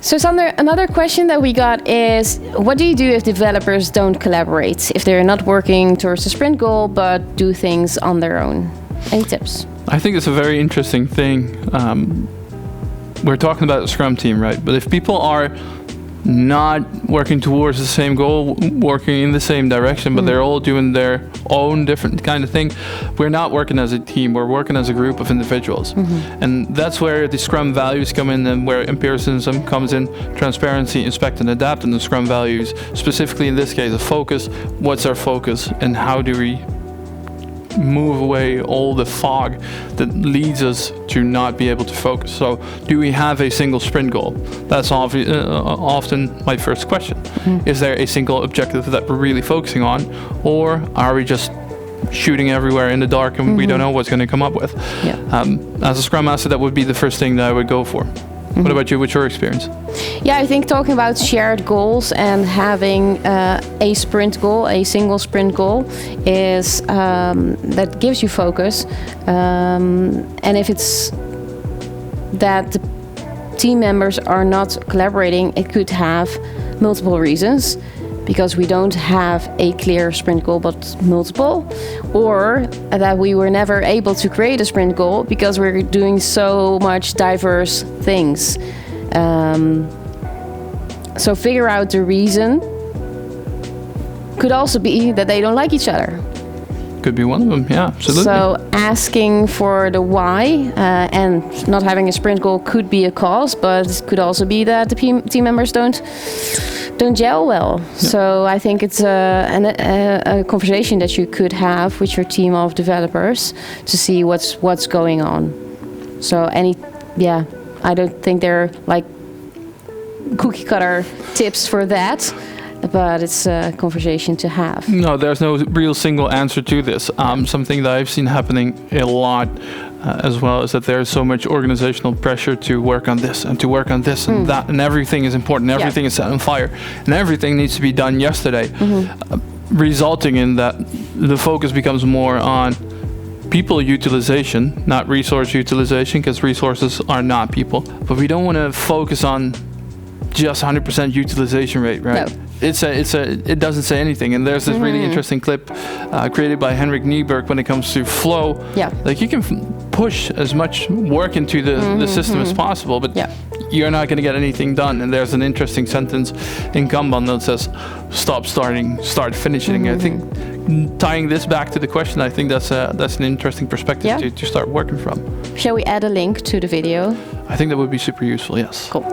So Sander, another question that we got is, what do you do if developers don't collaborate? If they're not working towards a sprint goal, but do things on their own? Any tips? I think it's a very interesting thing. We're talking about a Scrum team, right? But if people are not working towards the same goal, working in the same direction, but they're all doing their own different kind of thing, we're not working as a team, we're working as a group of individuals. And that's where the Scrum values come in, and where empiricism comes in: transparency, inspect and adapt, and the Scrum values, specifically in this case, a focus. What's our focus, and how do we move away all the fog that leads us to not be able to focus? So do we have a single sprint goal? That's often my first question. Is there a single objective that we're really focusing on, or are we just shooting everywhere in the dark and we don't know what's going to come up with? As a Scrum Master, that would be the first thing that I would go for. What about you? What's your experience? Yeah, I think talking about shared goals and having a sprint goal, a single sprint goal, is that gives you focus. And if it's that the team members are not collaborating, it could have multiple reasons. Because we don't have a clear sprint goal, but multiple, or that we were never able to create a sprint goal because we're doing so much diverse things. So figure out the reason. Could also be that they don't like each other. Could be one of them, yeah, absolutely. So asking for the why and not having a sprint goal could be a cause, but it could also be that the team members don't gel well. Yeah. So I think it's a conversation that you could have with your team of developers to see what's going on. So I don't think there are like cookie cutter tips for that, but it's a conversation to have. No, there's no real single answer to this. Something that I've seen happening a lot as well is that there's so much organizational pressure to work on this and to work on this and that, and everything is important, everything is set on fire, and everything needs to be done yesterday, resulting in that the focus becomes more on people utilization, not resource utilization, because resources are not people. But we don't want to focus on just 100% utilization rate, right? No. It doesn't say anything. And there's this really interesting clip created by Henrik Nieberg when it comes to flow. Yeah. Like you can push as much work into the system as possible, but you're not going to get anything done. And there's an interesting sentence in Kanban that says, stop starting, start finishing. I think tying this back to the question, I think that's an interesting perspective to start working from. Shall we add a link to the video? I think that would be super useful, yes. Cool.